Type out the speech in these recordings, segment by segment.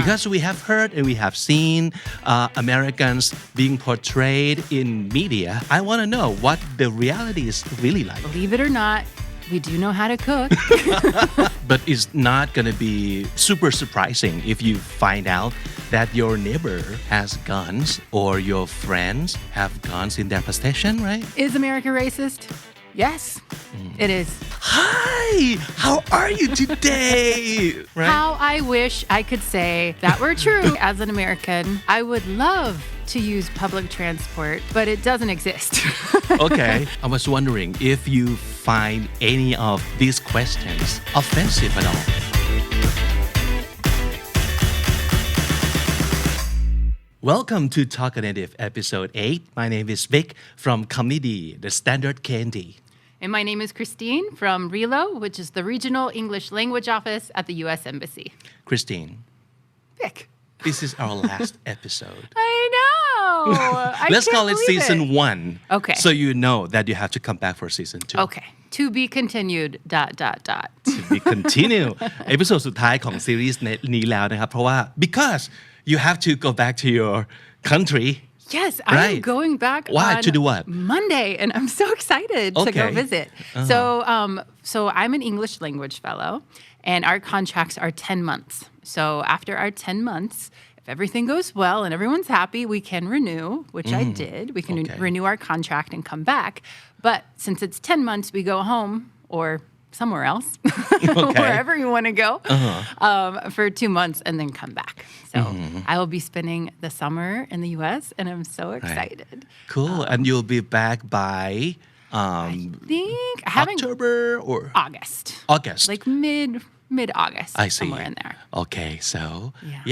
Because we have heard and we have seen Americans being portrayed in media, I want to know what the reality is really like. Believe it or not, we do know how to cook. But it's not going to be super surprising if you find out that your neighbor has guns or your friends have guns in their possession, right? Is America racist? Yes, it is. Hi, how are you today? Right? How I wish I could say that were true. As an American, I would love to use public transport, but it doesn't exist. Okay, I was wondering if you find any of these questions offensive at all. Welcome to Talk Native Episode 8. My name is Vic from Comedy, the Standard Candy. And my name is Christine from RELO, which is the Regional English Language Office at the U.S. Embassy. Christine, Vic. this is our last episode. I know. Let's call it believe Season 1. Okay. So you know that you have to come back for Season 2. Okay. To be continued. ... To be continued. เอพิโซดสุดท้ายของซีรีส์นี้แล้วนะครับเพราะว่า because you have to go back to your country. Yes, Right. I'm going back Why? on To do what? Monday, and I'm so excited to go Okay. visit. So I'm an English language fellow, and our contracts are 10 months. So after our 10 months, if everything goes well and everyone's happy, we can renew, which I did. We can Okay. renew our contract and come back. But since it's 10 months, we go home or somewhere else, wherever you want to go, for 2 months and then come back. So I will be spending the summer in the U.S. and I'm so excited. Cool. And you'll be back by I think having October or August, like mid-August, I see. somewhere in there. Okay, so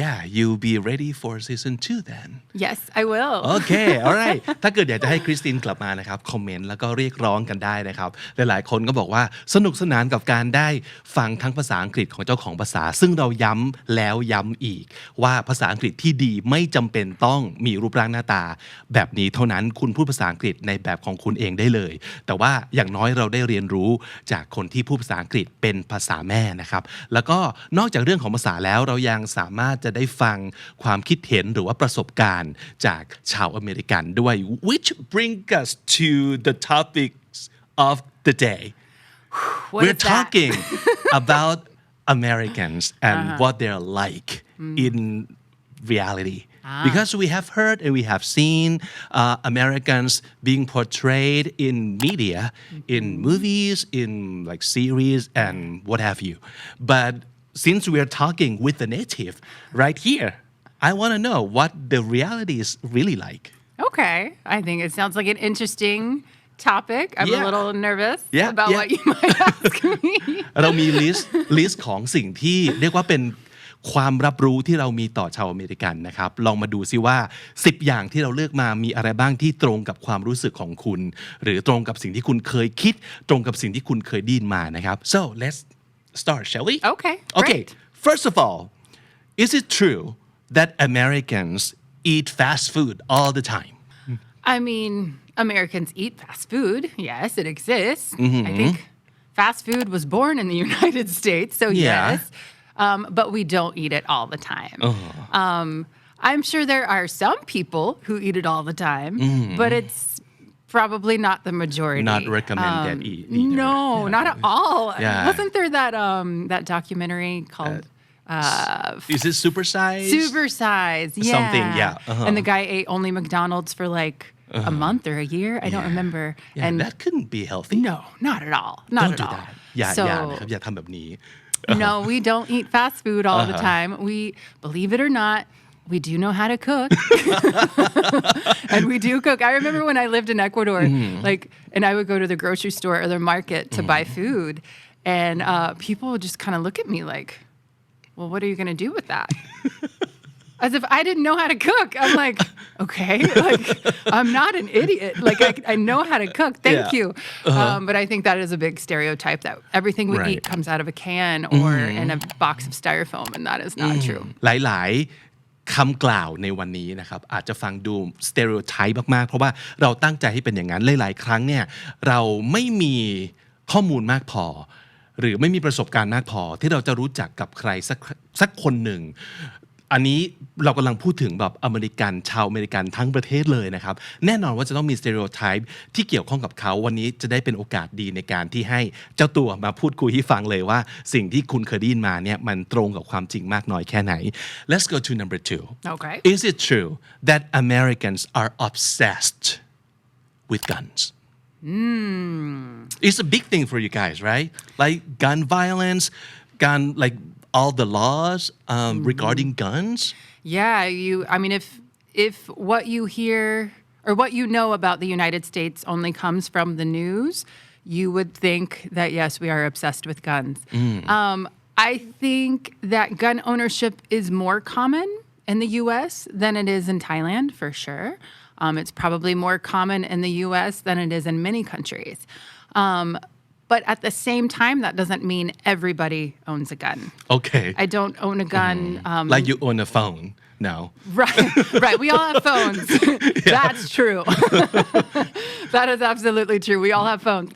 Yeah. you'll be ready for Season 2 then. Yes, I will. Okay, alright ถ้าเกิดอยากจะให้คริสตินกลับมานะครับคอมเมนต์แล้วก็เรียกร้องกันได้นะครับหลายๆคนก็บอกว่าสนุกสนานกับการได้ฟังทั้งภาษาอังกฤษของเจ้าของภาษาซึ่งเราย้ำแล้วย้ำอีกว่าภาษาอังกฤษที่ดีไม่จำเป็นต้องมีรูปร่างหน้าตาแบบนี้เท่านั้นคุณพูดภาษาอังกฤษในแบบของคุณเองได้เลยแต่ว่าอย่างน้อยเราได้เรียนรู้จากคนที่พูดภาษาอังกฤษเป็นภาษาแม่นะครับแล้วก็นอกจากเรื่องของภาษาแล้วเรายังสามารถจะได้ฟังความคิดเห็นหรือว่าประสบการณ์จากชาวอเมริกันด้วย which brings us to the topics of the day What we're is that? talking about Americans and what they're like in reality because we have heard and we have seen Americans being portrayed in media in movies in like series and what have you but since we're talking with the native right here I want to know what the reality is really like Okay. I think it sounds like an interesting topic. I'm Yeah. a little nervous Yeah, about yeah. what you might ask me. เรามีลิสต์ของสิ่งที่เรียกว่าเป็นความรับรู้ที่เรามีต่อชาวอเมริกันนะครับลองมาดูซิว่า10อย่างที่เราเลือกมามีอะไรบ้างที่ตรงกับความรู้สึกของคุณหรือตรงกับสิ่งที่คุณเคยคิดตรงกับสิ่งที่คุณเคยได้ยินมานะครับ so let's start shall we Okay, okay great. first of all is it true that Americans eat fast food all the time I mean, Americans eat fast food. Yes, it exists. I think fast food was born in the United States, so Yeah. yes. But we don't eat it all the time. I'm sure there are some people who eat it all the time, but it's probably not the majority. Not recommended either. No, not at all. Yeah. Wasn't there that documentary called is it supersized Supersize? Yeah. Something, yeah. And the guy ate only McDonald's for like a month or a year. I don't remember. yeah And that couldn't be healthy no, not at all. Not don't at do all. that อย่า So นะครับอย่าทำแบบนี้ no, we don't eat fast food all the time. We, believe it or not, we do know how to cook. And we do cook. I remember when I lived in Ecuador, and I would go to the grocery store or the market to buy food, and people would just kind of look at me like, well, what are you going to do with that? As if I didn't know how to cook. I'm like, okay, like I'm not an idiot. Like I know how to cook. Thank Yeah. you. But I think that is a big stereotype that everything we Right. eat comes out of a can or in a box of styrofoam, and that is not true. หลายๆคำกล่าวในวันนี้นะครับอาจจะฟังดู stereotype มากๆเพราะว่าเราตั้งใจให้เป็นอย่างนั้นหลายๆครั้งเนี่ยเราไม่มีข้อมูลมากพอหรือไม่มีประสบการณ์มากพอที่เราจะรู้จักกับใครสักคนหนึ่ง อันนี้เรากำลังพูดถึงแบบอเมริกันชาวอเมริกันทั้งประเทศเลยนะครับแน่นอนว่าจะต้องมีสเตอริโอไทป์ที่เกี่ยวข้องกับเขาวันนี้จะได้เป็นโอกาสดีในการที่ให้เจ้าตัวมาพูดคุยให้ฟังเลยว่าสิ่งที่คุณเคยได้ยินมาเนี่ยมันตรงกับความจริงมากน้อยแค่ไหน Let's go to number 2 Okay. Is it true that Americans are obsessed with guns? It's a big thing for you guys, right? Like gun violence, like all the laws regarding guns. Yeah, I mean, if what you hear or what you know about the United States only comes from the news, you would think that yes, we are obsessed with guns. I think that gun ownership is more common in the U.S. than it is in Thailand, for sure. It's probably more common in the U.S. than it is in many countries. But at the same time, that doesn't mean everybody owns a gun. Okay. I don't own a gun. Like you own a phone now. Right. We all have phones. That's true. That is absolutely true. We all have phones.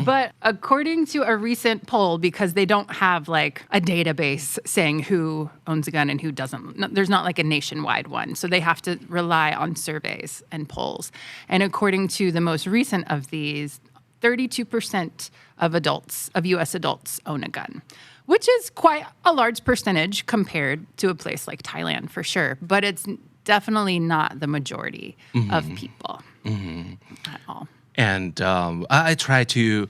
But according to a recent poll, because they don't have like a database saying who owns a gun and who doesn't, there's not like a nationwide one. So they have to rely on surveys and polls. And according to the most recent of these, 32% of U.S. adults own a gun, which is quite a large percentage compared to a place like Thailand, for sure. But it's definitely not the majority of people at all. And I try to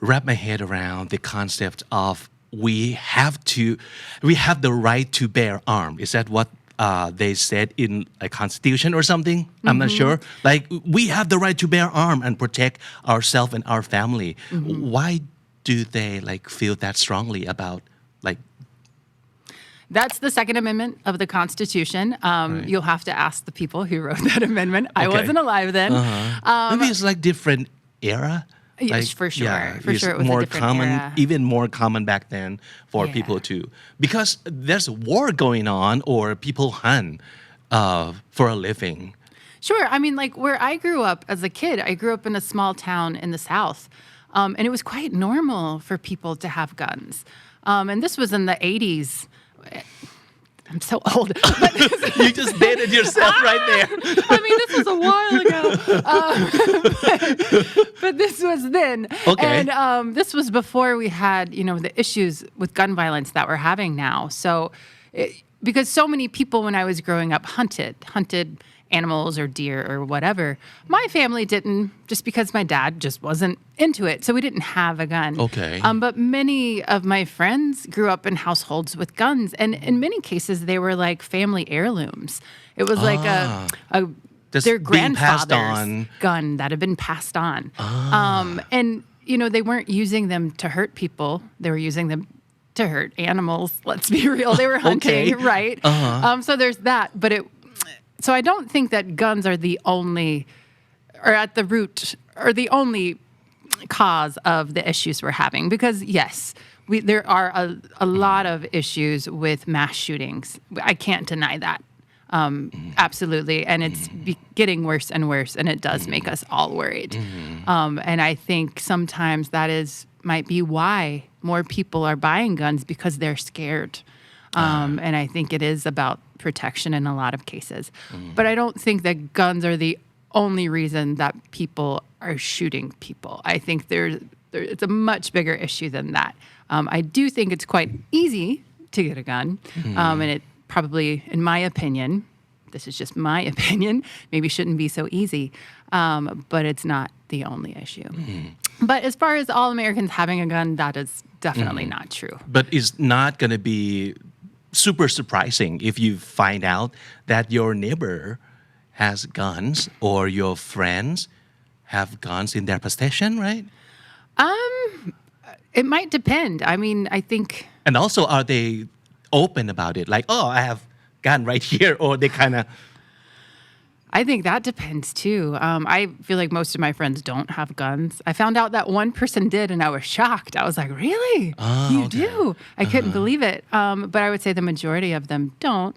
wrap my head around the concept of we have the right to bear arms. Is that what they said in a constitution or something? I'm not sure. Like we have the right to bear arms and protect ourselves and our family. Why do they like feel that strongly about like? That's the Second Amendment of the Constitution. You'll have to ask the people who wrote that amendment. I wasn't alive then. Maybe it's like different era. Yes, Like, for sure. Yeah, For it's sure it was more a different common, era. even more common back then for Yeah. people to, because there's a war going on or people hunt for a living. Sure. I mean, like where I grew up as a kid, I grew up in a small town in the South. And it was quite normal for people to have guns. And this was in the 80s. I'm so old. You just dated yourself right there. I mean, this was a while ago. But this was then. Okay. And this was before we had, the issues with gun violence that we're having now. So, because so many people when I was growing up hunted animals or deer or whatever. My family didn't, just because my dad just wasn't into it. So we didn't have a gun. Okay. But many of my friends grew up in households with guns. And in many cases, they were like family heirlooms. It was like Just their being grandfather's passed on. gun that had been passed on. And, they weren't using them to hurt people. They were using them to hurt animals. Let's be real. They were hunting, Okay. right? So there's that. But so I don't think that guns are the only, or at the root, or the only cause of the issues we're having. Because yes, there are a lot of issues with mass shootings. I can't deny that. Absolutely. And it's getting worse and worse, and it does make us all worried. And I think sometimes that might be why more people are buying guns, because they're scared. And I think it is about protection in a lot of cases. But I don't think that guns are the only reason that people are shooting people. I think it's a much bigger issue than that. I do think it's quite easy to get a gun. And it probably, in my opinion, this is just my opinion, maybe shouldn't be so easy. But it's not the only issue. But as far as all Americans having a gun, that is definitely not true. But it's not going to be super surprising if you find out that your neighbor has guns or your friends have guns in their possession, right? It might depend. I mean, I think... And also, are they open about it? Like, oh, I have gun right here, or they kind of... I think that depends too. I feel like most of my friends don't have guns. I found out that one person did, and I was shocked. I was like, really? You do? I couldn't believe it. But I would say the majority of them don't.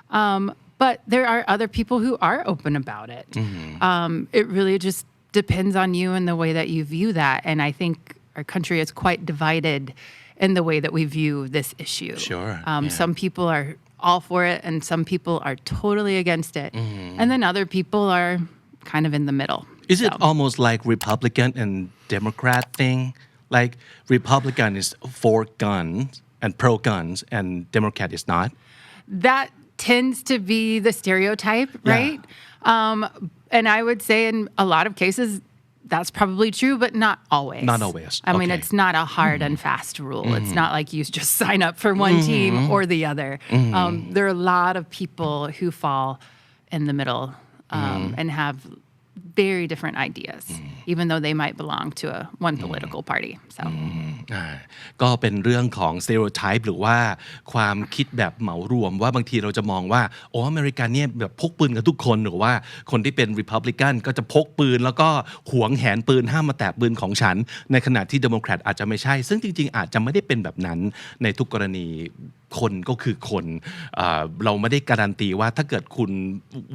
But there are other people who are open about it. It really just depends on you and the way that you view that. And I think our country is quite divided in the way that we view this issue. Sure. Some people are all for it, and some people are totally against it. And then other people are kind of in the middle. Is it almost like Republican and Democrat thing? Like Republican is for guns and pro guns, and Democrat is not. That tends to be the stereotype, right? And I would say in a lot of cases, that's probably true, but not always. Not always. I mean, it's not a hard and fast rule. It's not like you just sign up for one team or the other. There are a lot of people who fall in the middle and have very different ideas, even though they might belong to one political party. So. ก็เป็นเรื่องของ stereotype หรือว่าความคิดแบบเหมารวมว่าบางทีเราจะมองว่าอเมริกันเนี่ยแบบพกปืนกันทุกคนหรือว่าคนที่เป็น Republican ก็จะพกปืนแล้วก็หวงแหนปืนห้ามมาแตะปืนของฉันในขณะที่ Democrat อาจจะไม่ใช่ซึ่งจริงๆอาจจะไม่ได้เป็นแบบนั้นในทุกกรณีคนก็คือคนเราไม่ได้การันตีว่าถ้าเกิดคุณ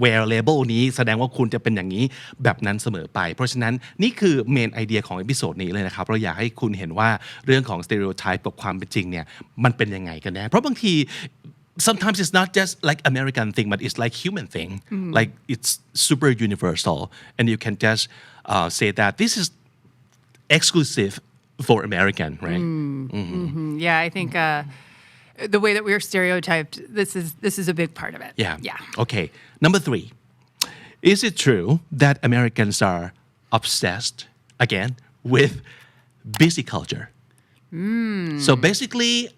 wear label นี้แสดงว่าคุณจะเป็นอย่างนี้แบบนั้นเสมอไปเพราะฉะนั้นนี่คือเมนไอเดียของเอพิโซดนี้เลยนะครับเราอยากให้คุณเห็นว่าเรื่องของ stereotype กับความเป็นจริงเนี่ยมันเป็นยังไงกันแน่เพราะบางที sometimes it's not just like American thing but it's like human thing like it's super universal and you can just say that this is exclusive for American right Yeah, I think the way that we're stereotyped, this is a big part of it. Yeah. Okay. Number 3. Is it true that Americans are obsessed again with busy culture? So basically,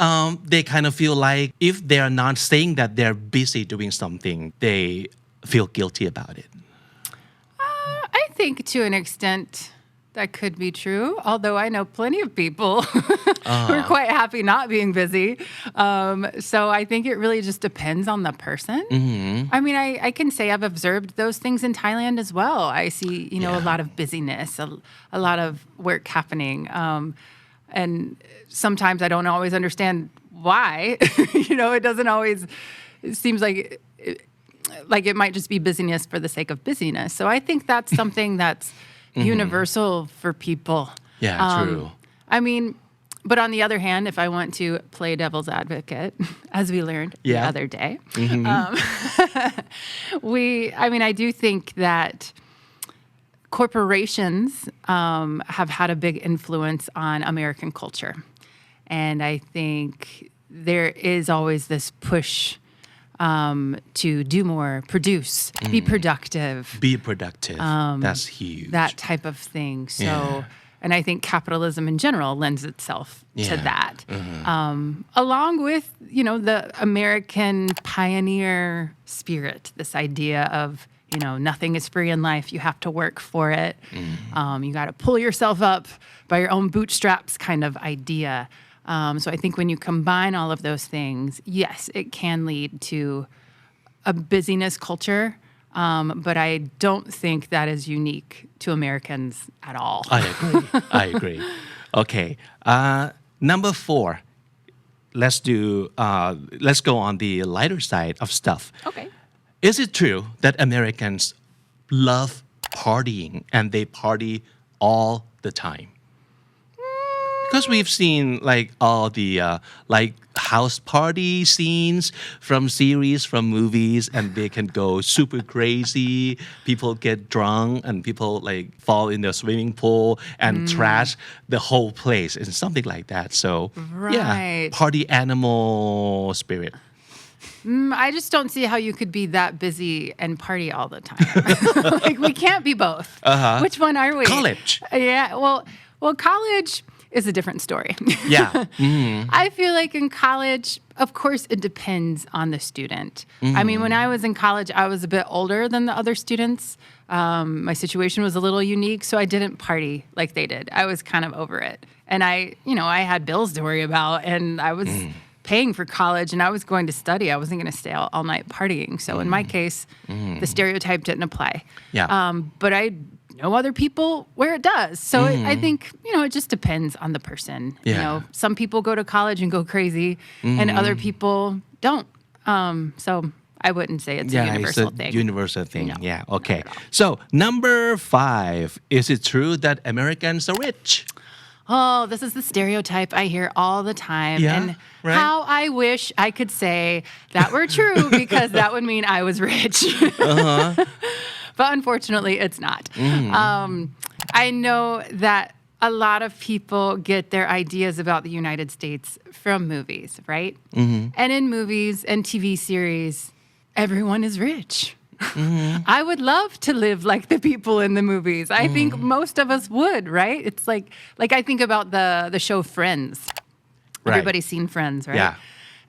they kind of feel like if they are not saying that they're busy doing something, they feel guilty about it. I think to an extent that could be true, although I know plenty of people who are quite happy not being busy. So I think it really just depends on the person. I mean, I can say I've observed those things in Thailand as well. I see, a lot of busyness, a lot of work happening. And sometimes I don't always understand why. It doesn't always, it seems like it might just be busyness for the sake of busyness. So I think that's something that's universal for people. Yeah, true. I mean, but on the other hand, if I want to play devil's advocate, as we learned the other day, I do think that corporations have had a big influence on American culture. And I think there is always this push to do more, produce, be productive. Be productive. That's huge. That type of thing. So, and I think capitalism in general lends itself to that. Along with, the American pioneer spirit, this idea of, nothing is free in life. You have to work for it. You got to pull yourself up by your own bootstraps kind of idea. So I think when you combine all of those things, yes, it can lead to a busyness culture, but I don't think that is unique to Americans at all. I agree. Okay. Number 4. Let's go on the lighter side of stuff. Okay. Is it true that Americans love partying and they party all the time? Because we've seen like all the like house party scenes from series, from movies, and they can go super crazy. People get drunk and people like fall in the swimming pool and trash the whole place and something like that. So yeah, party animal spirit. I just don't see how you could be that busy and party all the time. Like we can't be both. Which one are we? College. Yeah. Well, college is a different story. Yeah. I feel like in college, of course, it depends on the student. I mean, when I was in college, I was a bit older than the other students. My situation was a little unique, so I didn't party like they did. I was kind of over it. And I had bills to worry about, and I was paying for college, and I was going to study. I wasn't going to stay out all night partying. So in my case, the stereotype didn't apply. Yeah. But I know other people where it does. So I think, it just depends on the person. Yeah. Some people go to college and go crazy, and other people don't. So I wouldn't say it's a universal thing. Universal thing. No, Yeah. Okay. So number 5. Is it true that Americans are rich? Oh, this is the stereotype I hear all the time. Yeah, and right. how I wish I could say that were true because that would mean I was rich. But unfortunately, it's not. I know that a lot of people get their ideas about the United States from movies, right? And in movies and TV series, everyone is rich. I would love to live like the people in the movies. I think most of us would, right? It's like I think about the show Friends. Right. Everybody's seen Friends, right? Yeah.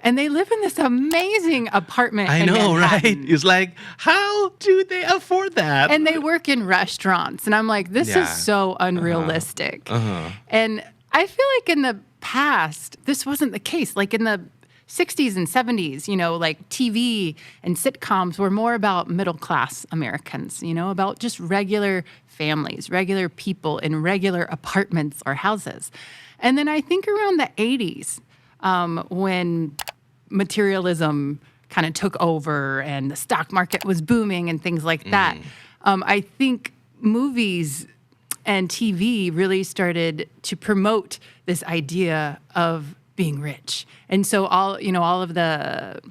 And they live in this amazing apartment I in know, right? Manhattan. It's like, how do they afford that? And they work in restaurants. And I'm like, this is so unrealistic. And I feel like in the past, this wasn't the case. Like in the 60s and 70s, like TV and sitcoms were more about middle-class Americans, about just regular families, regular people in regular apartments or houses. And then I think around the 80s, when materialism kind of took over and the stock market was booming and things like that, I think movies and TV really started to promote this idea of being rich. And so all of the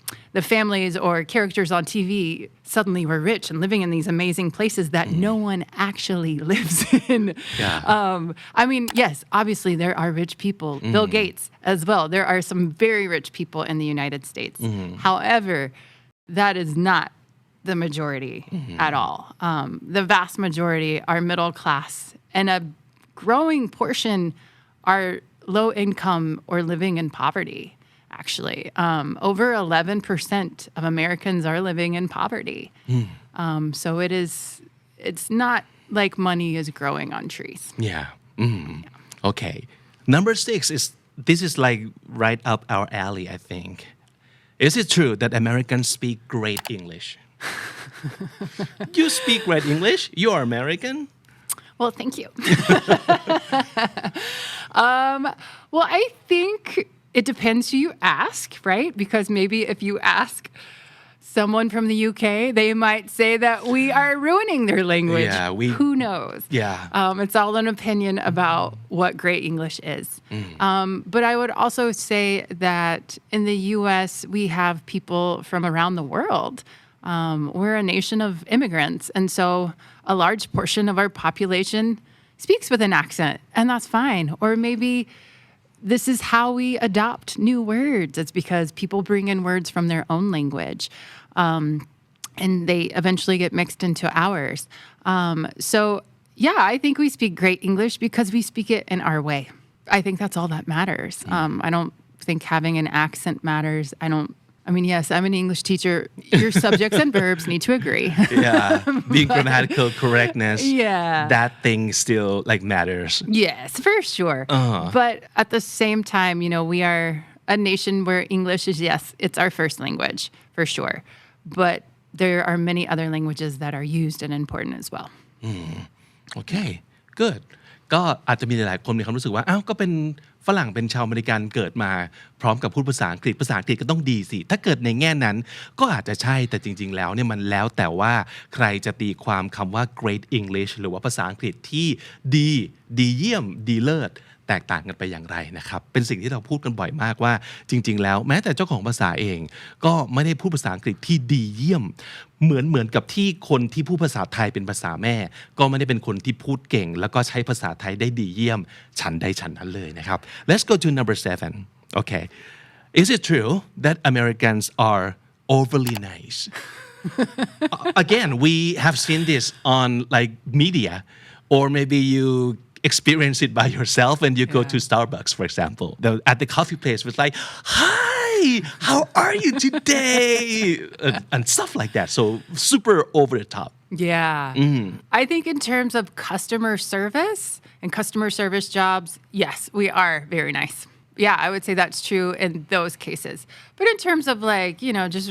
families or characters on TV suddenly were rich and living in these amazing places that no one actually lives in. Yeah. I mean, yes, obviously there are rich people, Bill Gates as well. There are some very rich people in the United States. However, that is not the majority at all. The vast majority are middle class, and a growing portion are low income or living in poverty, actually. Over 11% of Americans are living in poverty. So it's not like money is growing on trees. Yeah. Okay. Number 6 this is like right up our alley, I think. Is it true that Americans speak great English? You speak great English? You are American? Well, thank you. Well, I think it depends who you ask, right? Because maybe if you ask someone from the UK, they might say that we are ruining their language. Yeah, who knows? Yeah. It's all an opinion about what great English is. But I would also say that in the US, we have people from around the world. We're a nation of immigrants. And so a large portion of our population speaks with an accent, and that's fine. Or maybe this is how we adopt new words. It's because people bring in words from their own language, and they eventually get mixed into ours. So, yeah, I think we speak great English because we speak it in our way. I think that's all that matters. I don't think having an accent matters. Yes, I'm an English teacher. Your subjects and verbs need to agree. Yeah. Being grammatical correctness. Yeah. That thing still matters. Yes, for sure. But at the same time, we are a nation where English is, yes, it's our first language, for sure. But there are many other languages that are used and important as well. Okay, good. ก็อาจจะมีหลายๆคนมีความรู้สึกว่าก็เป็นฝรั่งเป็นชาวอเมริกันเกิดมาพร้อมกับพูดภาษาอังกฤษก็ต้องดีสิถ้าเกิดในแง่นั้นก็อาจจะใช่แต่จริงๆแล้วเนี่ยมันแล้วแต่ว่าใครจะตีความคำว่า great English หรือว่าภาษาอังกฤษที่ดีเยี่ยมดีเลิศแตกต่างกันไปอย่างไรนะครับเป็นสิ่งที่เราพูดกันบ่อยมากว่าจริงๆแล้วแม้แต่เจ้าของภาษาเองก็ไม่ได้พูดภาษาอังกฤษที่ดีเยี่ยมเหมือนกับที่คนที่พูดภาษาไทยเป็นภาษาแม่ก็ไม่ได้เป็นคนที่พูดเก่งแล้วก็ใช้ภาษาไทยได้ดีเยี่ยมฉันใดฉันนั้นเลยนะครับ Let's go to number 7 Okay Is it true that Americans are overly nice Again we have seen this on media or maybe you experience it by yourself when you go to Starbucks, for example. At the coffee place, it's like, hi, how are you today? And stuff like that. So super over the top. Yeah. I think in terms of customer service and customer service jobs, yes, we are very nice. Yeah, I would say that's true in those cases. But in terms of just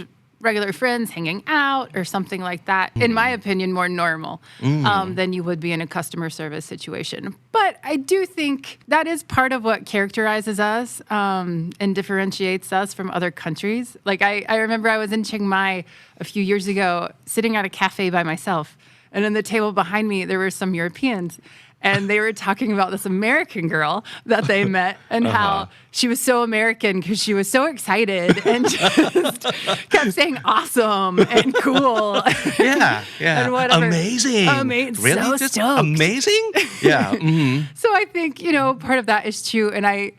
regular friends hanging out or something like that, in my opinion, more normal than you would be in a customer service situation. But I do think that is part of what characterizes us and differentiates us from other countries. I remember I was in Chiang Mai a few years ago, sitting at a cafe by myself. And on the table behind me, there were some Europeans. and they were talking about this American girl that they met and how she was so American because she was so excited and just kept saying awesome and cool. Yeah. And whatever. Amazing. Really? So Just stoked. amazing? Yeah. So I think, part of that is true. And I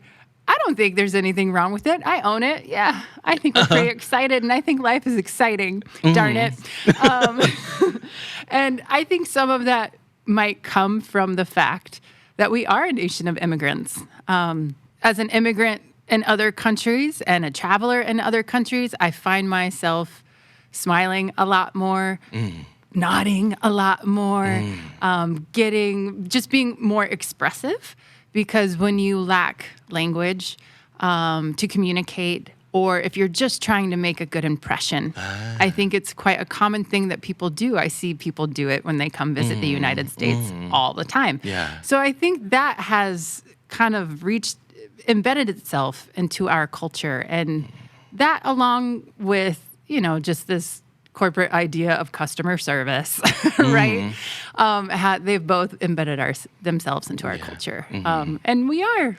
don't think there's anything wrong with it. I own it. Yeah. I think we're pretty excited and I think life is exciting. Darn it. And I think some of that might come from the fact that we are a nation of immigrants. As an immigrant in other countries and a traveler in other countries, I find myself smiling a lot more, nodding a lot more, just being more expressive. Because when you lack language to communicate, or if you're just trying to make a good impression, I think it's quite a common thing that people do. I see people do it when they come visit the United States all the time. Yeah. So I think that has kind of embedded itself into our culture. And that along with, just this corporate idea of customer service, right? They've both embedded themselves into our culture. And we are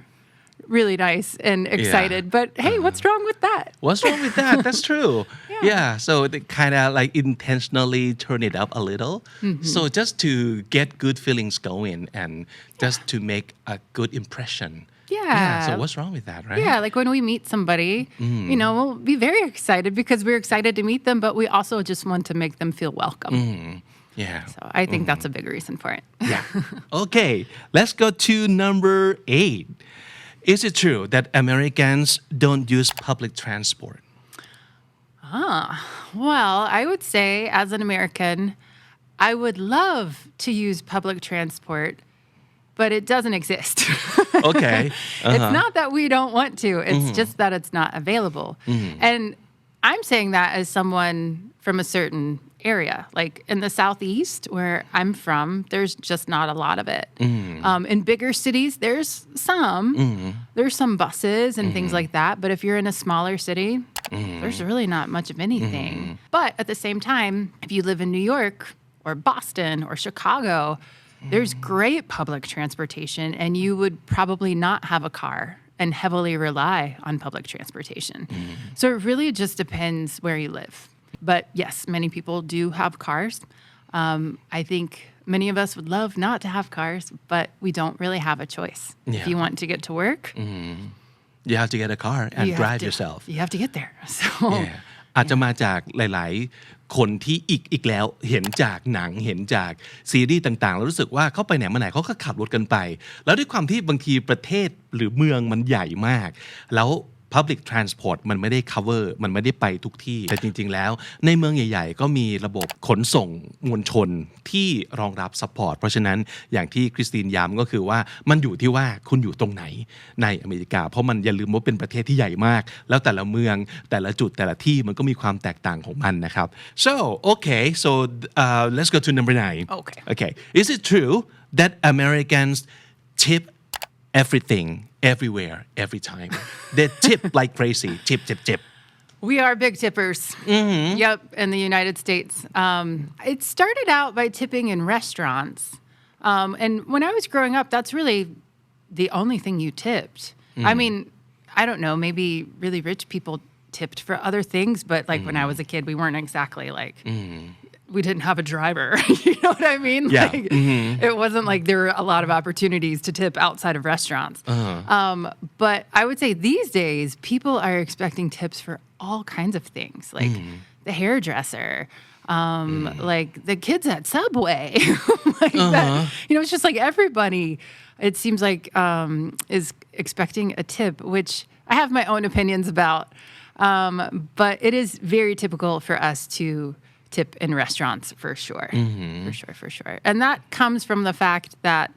really nice and excited, but hey, what's wrong with that? What's wrong with that? That's true. Yeah. So they kind of like intentionally turn it up a little. So just to get good feelings going and just to make a good impression. Yeah. So what's wrong with that, right? Yeah, like when we meet somebody, we'll be very excited because we're excited to meet them, but we also just want to make them feel welcome. Yeah. So I think that's a big reason for it. Yeah. Okay, let's go to number 8. Is it true that Americans don't use public transport? Well, I would say as an American, I would love to use public transport, but it doesn't exist. Okay. It's not that we don't want to. It's just that it's not available. And I'm saying that as someone from a certain area. Like in the Southeast, where I'm from, there's just not a lot of it. In bigger cities, there's some. There's some buses and things like that. But if you're in a smaller city, there's really not much of anything. But at the same time, if you live in New York or Boston or Chicago, there's great public transportation, and you would probably not have a car and heavily rely on public transportation. So it really just depends where you live. But yes, many people do have cars. I think many of us would love not to have cars, but we don't really have a choice. If you want to get to work, you have to get a car and drive yourself. You have to get there. So, อาจจะมาจากหลายๆคนที่อีกแล้วเห็นจากหนังเห็นจากซีรีส์ต่างๆแล้วรู้สึกว่าเขาไปไหนมาไหนเขาก็ขับรถกันไป แล้วด้วยความที่บางทีประเทศหรือเมืองมันใหญ่มากแล้วPublic Transport มันไม่ได้ cover มันไม่ได้ไปทุกที่แต่จริงๆแล้วในเมืองใหญ่ๆก็มีระบบขนส่งมวลชนที่รองรับ support เพราะฉะนั้นอย่างที่คริสตินย้ำก็คือว่ามันอยู่ที่ว่าคุณอยู่ตรงไหนในอเมริกาเพราะมันอย่าลืมว่าเป็นประเทศที่ใหญ่มากแล้วแต่ละเมืองแต่ละจุดแต่ละที่มันก็มีความแตกต่างของมันนะครับ so let's go to number 9 okay is it true that Americans tip everything everywhere every time they tip like crazy tip we are big tippers. Yep, in the United States. It started out by tipping in restaurants. And when I was growing up, that's really the only thing you tipped. I mean, I don't know, maybe really rich people tipped for other things, but like when I was a kid, we weren't exactly like we didn't have a driver. You know what I mean? Yeah. Like, it wasn't like there were a lot of opportunities to tip outside of restaurants. But I would say these days, people are expecting tips for all kinds of things, like the hairdresser, like the kids at Subway. Like that. It's just like everybody, it seems like, is expecting a tip, which I have my own opinions about. But it is very typical for us to tip in restaurants for sure. For sure. And that comes from the fact that,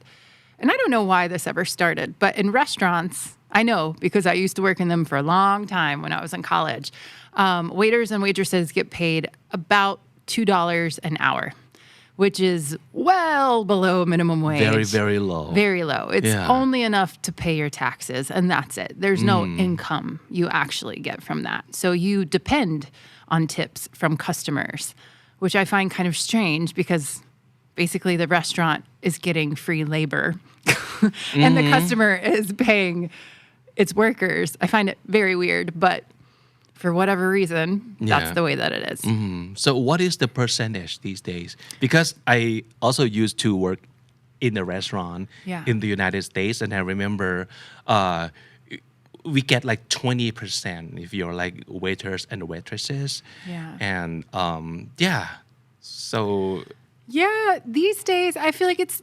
and I don't know why this ever started, but in restaurants, I know because I used to work in them for a long time when I was in college, waiters and waitresses get paid about $2 an hour, which is well below minimum wage. Very, very low. Very low. It's only enough to pay your taxes, and that's it. There's no income you actually get from that. So you depend on tips from customers, which I find kind of strange because basically the restaurant is getting free labor and the customer is paying its workers. I find it very weird, but for whatever reason, that's the way that it is. So what is the percentage these days? Because I also used to work in a restaurant in the United States, and I remember we get like 20% if you're like waiters and waitresses. Yeah. And so yeah, these days I feel like it's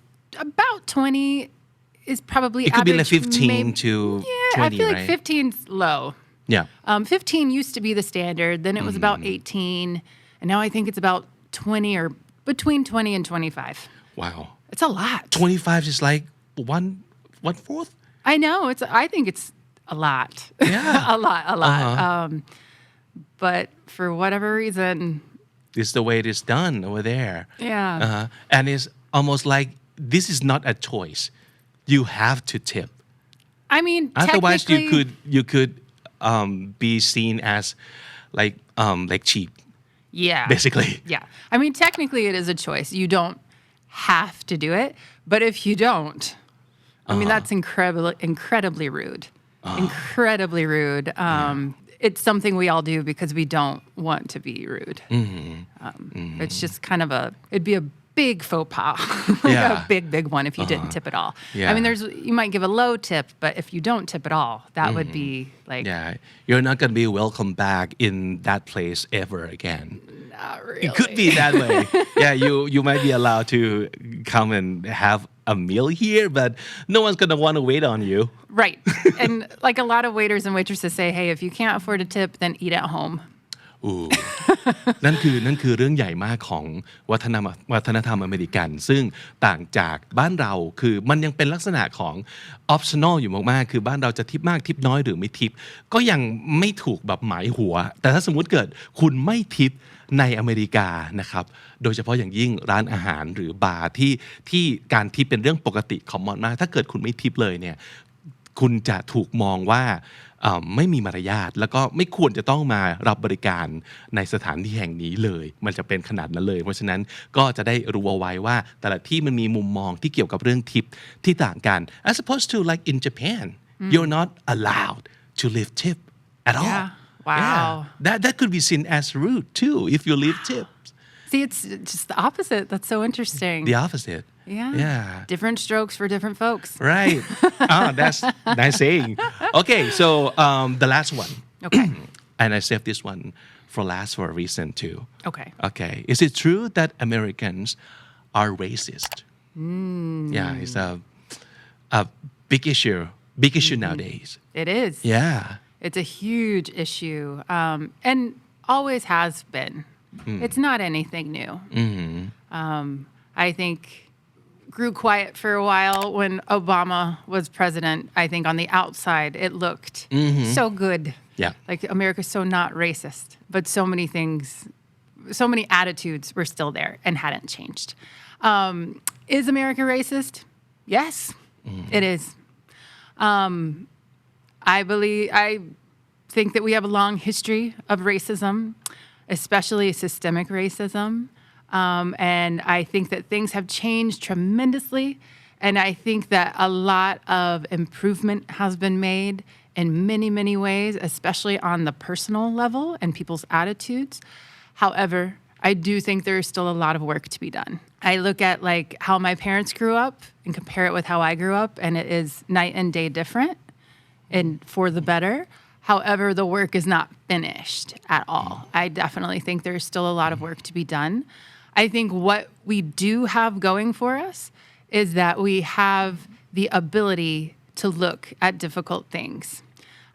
about 20 is probably it could average. be like 15 maybe, to 20, I feel like right? 15's low. Yeah. 15 used to be the standard. Then it was about 18. And now I think it's about 20 or between 20 and 25. Wow. It's a lot. 25 is like one fourth? I know. I think it's a lot. Yeah. a lot. But for whatever reason. It's the way it is done over there. Yeah. And it's almost like this is not a choice. You have to tip. I mean, otherwise you could be seen as like cheap. Yeah. Basically. Yeah. I mean, technically it is a choice. You don't have to do it, but if you don't, I mean, that's incredibly rude. Incredibly rude. It's something we all do because we don't want to be rude. It's just kind of it'd be a big faux pas, a big one if you didn't tip at all. Yeah. I mean, you might give a low tip, but if you don't tip at all, that would be like... Yeah, you're not going to be welcome back in that place ever again. Not really. It could be that way. Yeah, you might be allowed to come and have a meal here, but no one's going to want to wait on you. Right. And like a lot of waiters and waitresses say, hey, if you can't afford a tip, then eat at home. นั่นคือเรื่องใหญ่มากของวัฒนธรรมอเมริกันซึ่งต่างจากบ้านเราคือมันยังเป็นลักษณะของ optional อยู่มากๆคือบ้านเราจะทิปมากทิปน้อยหรือไม่ทิปก็ยังไม่ถูกแบบหมายหัวแต่ถ้าสมมุติเกิดคุณไม่ทิปในอเมริกานะครับโดยเฉพาะอย่างยิ่งร้านอาหารหรือบาร์ที่การทิปเป็นเรื่องปกติของมอนมากถ้าเกิดคุณไม่ทิปเลยเนี่ยคุณจะถูกมองว่าไม่มีมารยาทแล้วก็ไม่ควรจะต้องมารับบริการในสถานที่แห่งนี้เลยมันจะเป็นขนาดนั้นเลยเพราะฉะนั้นก็จะได้รู้เอาไว้ว่าแต่ละที่มันมีมุมมองที่เกี่ยวกับเรื่องทิปที่ต่างกัน as opposed to like in Japan you're not allowed to leave tip at all. Wow. That could be seen as rude too if you leave tips. See, it's just the opposite. That's so interesting. The opposite. Yeah. Different strokes for different folks. Right. That's nice saying. Okay, so the last one. Okay. And I saved this one for last for a reason too. Okay. Is it true that Americans are racist? Yeah, it's a big issue nowadays. It is. Yeah. It's a huge issue, and always has been. It's not anything new. I think grew quiet for a while when Obama was president. I think on the outside it looked so good. Yeah. Like America's so not racist, but so many things, so many attitudes were still there and hadn't changed. Is America racist? Yes, it is. I think that we have a long history of racism, especially systemic racism. And I think that things have changed tremendously. And I think that a lot of improvement has been made in many, many ways, especially on the personal level and people's attitudes. However, I do think there is still a lot of work to be done. I look at like how my parents grew up and compare it with how I grew up, and it is night and day different and for the better. However, the work is not finished at all. I definitely think there's still a lot of work to be done. I think what we do have going for us is that we have the ability to look at difficult things.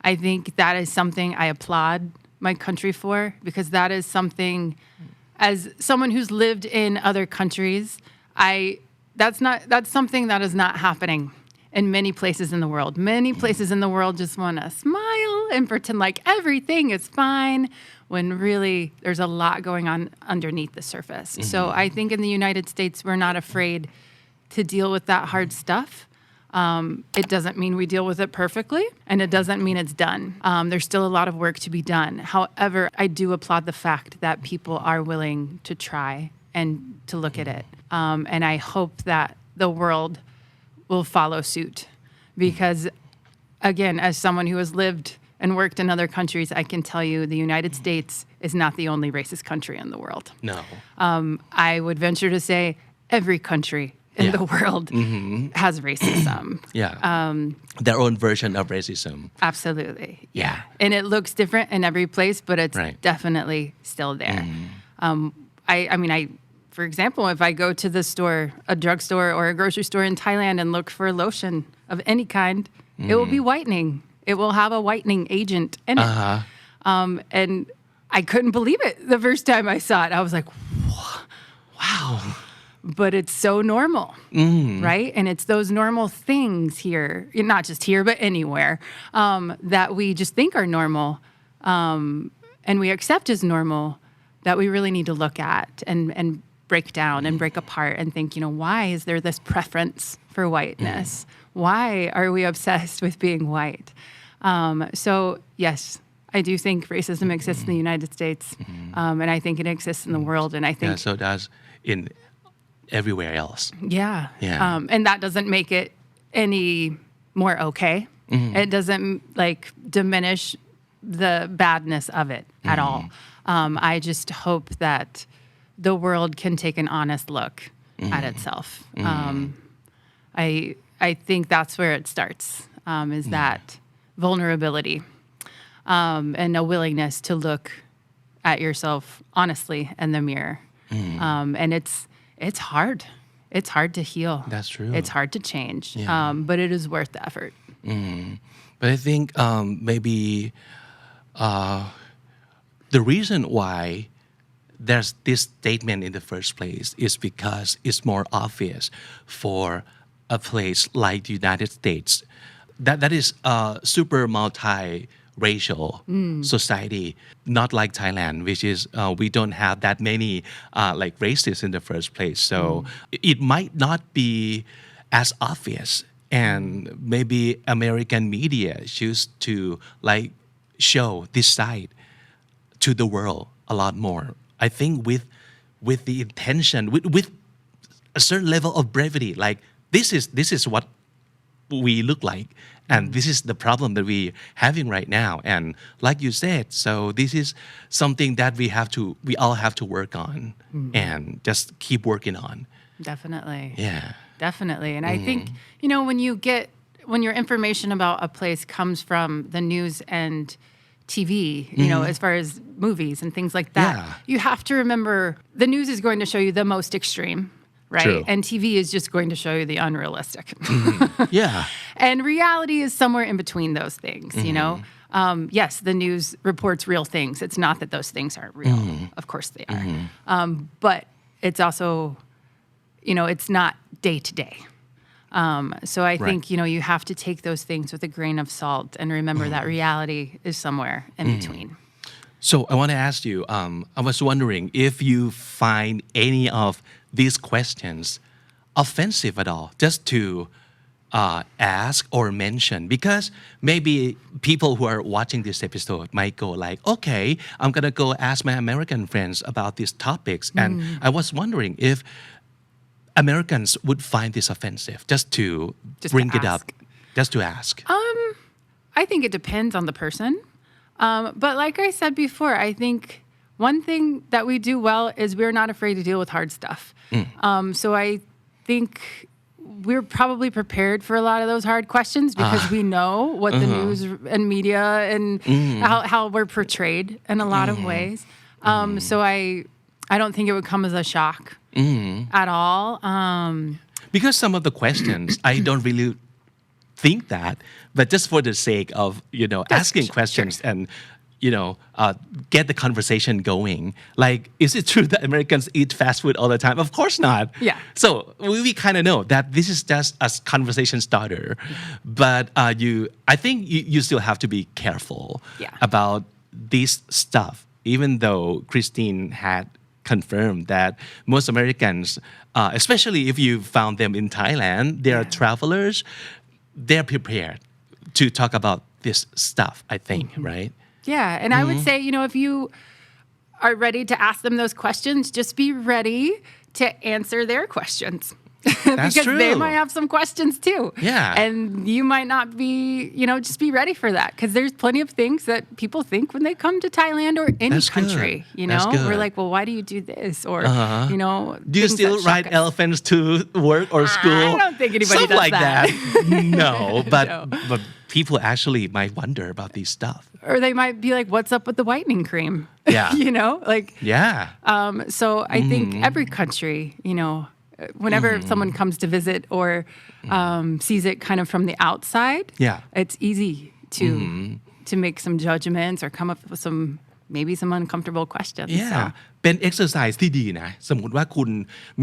I think that is something I applaud my country for, because that is something, as someone who's lived in other countries, that's something that is not happening in many places in the world. Many places in the world just want to smile and pretend like everything is fine, when really there's a lot going on underneath the surface. So I think in the United States, we're not afraid to deal with that hard stuff. It doesn't mean we deal with it perfectly, and it doesn't mean it's done. There's still a lot of work to be done. However, I do applaud the fact that people are willing to try and to look at it. And I hope that the world will follow suit because, again, as someone who has lived and worked in other countries, I can tell you the United States is not the only racist country in the world. No. I would venture to say every country in the world has racism. Their own version of racism. Absolutely. Yeah. And it looks different in every place, but it's definitely still there. I mean, for example, if I go to the store, a drugstore or a grocery store in Thailand and look for lotion of any kind, it will be whitening. It will have a whitening agent in it. And I couldn't believe it the first time I saw it. I was like, wow. But it's so normal, right? And it's those normal things here, not just here, but anywhere, that we just think are normal and we accept as normal that we really need to look at and break down and break apart and think, why is there this preference for whiteness? Why are we obsessed with being white? So, yes, I do think racism exists in the United States, and I think it exists in the world, and I think... Yeah, so does in everywhere else. Yeah. And that doesn't make it any more okay. It doesn't, diminish the badness of it at all. I just hope that the world can take an honest look at itself. I think that's where it starts, is that vulnerability and a willingness to look at yourself honestly in the mirror. And it's hard. It's hard to heal. That's true. It's hard to change, but it is worth the effort. But I think maybe the reason why there's this statement in the first place is because it's more obvious for a place like the United States that is super multi-racial society, not like Thailand, which is we don't have that many races in the first place. So it might not be as obvious, and maybe American media choose to show this side to the world a lot more. I think with the intention, with a certain level of brevity, this is what we look like, and this is the problem that we're having right now. And like you said, so this is something that we all have to work on and just keep working on. Definitely. Yeah. Definitely. And I think, when your information about a place comes from the news and TV, as far as movies and things like that, you have to remember the news is going to show you the most extreme, right? True. And TV is just going to show you the unrealistic. Yeah. And reality is somewhere in between those things, yes, the news reports real things. It's not that those things aren't real. Of course they are. But it's also, it's not day to day. So I think, you have to take those things with a grain of salt and remember that reality is somewhere in between. So I want to ask you, I was wondering if you find any of these questions offensive at all, just to ask or mention, because maybe people who are watching this episode might go okay, I'm going to go ask my American friends about these topics. And I was wondering if Americans would find this offensive just to bring it up, just to ask. I think it depends on the person. But like I said before, I think one thing that we do well is we're not afraid to deal with hard stuff. So I think we're probably prepared for a lot of those hard questions because we know what the news and media and how we're portrayed in a lot of ways. So I don't think it would come as a shock at all. Because some of the questions, I don't really think that, but just for the sake of, asking questions and, get the conversation going. Is it true that Americans eat fast food all the time? Of course not. Yeah. So we kind of know that this is just a conversation starter. But I think you still have to be careful about this stuff, even though Christine had confirmed that most Americans, especially if you found them in Thailand, they are travelers, they're prepared to talk about this stuff, I think, right? Yeah, and I would say, if you are ready to ask them those questions, just be ready to answer their questions. That's because they true. might have some questions too. Yeah. And you might not be, just be ready for that because there's plenty of things that people think when they come to Thailand or any That's country. good. That's good. We're like, well, why do you do this? Or, Do you things still that ride shock us. elephants to work or school? I don't think anybody Something does like that. No, but No. but people actually might wonder about these stuff. Or they might be like, what's up with the whitening cream? Yeah. Yeah. So I think every country, whenever someone comes to visit or sees it kind of from the outside, it's easy to make some judgments or come up with maybe some uncomfortable questions. Yeah. So. เป็น exercise ที่ดีนะสมมุติว่าคุณ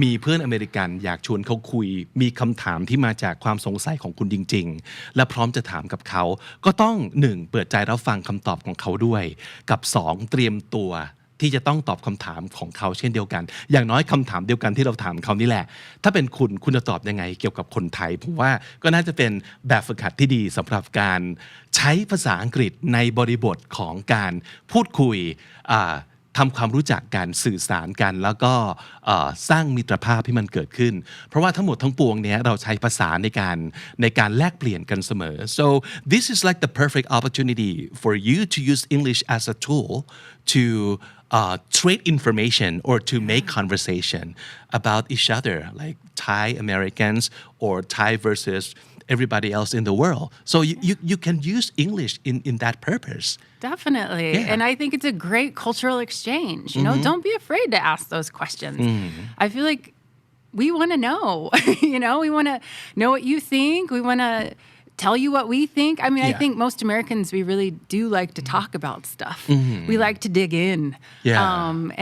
มีเพื่อนอเมริกันอยากชวนเขาคุยมีคำถามที่มาจากความสงสัยของคุณจริงๆและพร้อมจะถามกับเขาก็ต้อง 1. เปิดใจรับฟังคำตอบของเขาด้วยกับ 2. เตรียมตัวที่จะต้องตอบคำถามของเขาเช่นเดียวกันอย่างน้อยคำถามเดียวกันที่เราถามเขานี่แหละถ้าเป็นคุณจะตอบยังไงเกี่ยวกับคนไทยผมว่าก็น่าจะเป็นแบบฝึกหัดที่ดีสำหรับการใช้ภาษาอังกฤษในบริบทของการพูดคุยทำความรู้จักกันสื่อสารกันแล้วก็สร้างมิตรภาพที่มันเกิดขึ้นเพราะว่าทั้งหมดทั้งปวงเนี้ยเราใช้ภาษาในการแลกเปลี่ยนกันเสมอ so this is like the perfect opportunity for you to use English as a tool to trade information or to make conversation about each other like Thai Americans or Thai versus everybody else in the world. So you can use English in that purpose. Definitely. Yeah. And I think it's a great cultural exchange. Don't be afraid to ask those questions. I feel like we want to know, we want to know what you think. We want to tell you what we think. I mean, I think most Americans, we really do like to talk about stuff. We like to dig in.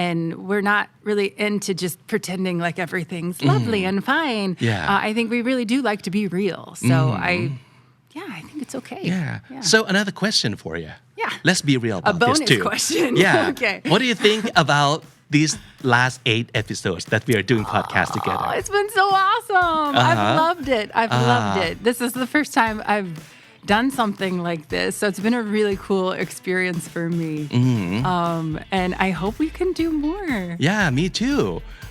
And we're not really into just pretending like everything's lovely and fine. I think we really do like to be real. So I think it's okay. Yeah. So another question for you. Yeah. Let's be real about this too. A bonus question. Yeah. Okay. What do you think about these last 8 episodes that we are doing podcast together? Oh, it's been so awesome. I've loved it. Loved it. This is the first time I've done something like this. So it's been a really cool experience for me. And I hope we can do more. Yeah, me too.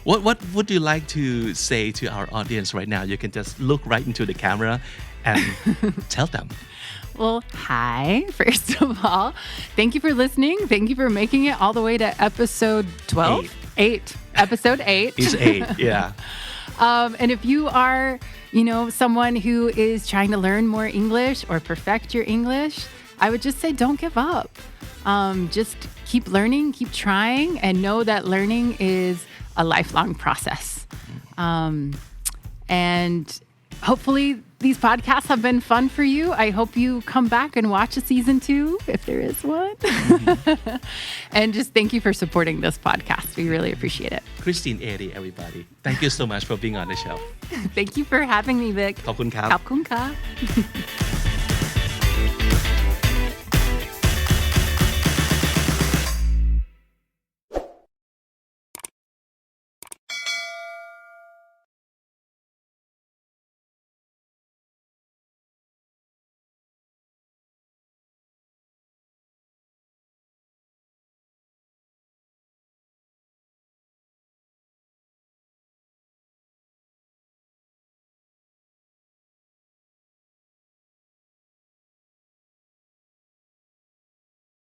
What would you like to say to our audience right now? You can just look right into the camera and tell them. Well, hi, first of all. Thank you for listening. Thank you for making it all the way to episode 12? 8. Episode 8. It's 8, yeah. And if you are, someone who is trying to learn more English or perfect your English, I would just say don't give up. Just keep learning, keep trying, and know that learning is a lifelong process. And hopefully these podcasts have been fun for you. I hope you come back and watch a season 2, if there is one. And just thank you for supporting this podcast. We really appreciate it. Christine Eide, everybody. Thank you so much for being on the show. Thank you for having me, Vic. ขอบคุณครับ ขอบคุณค่ะ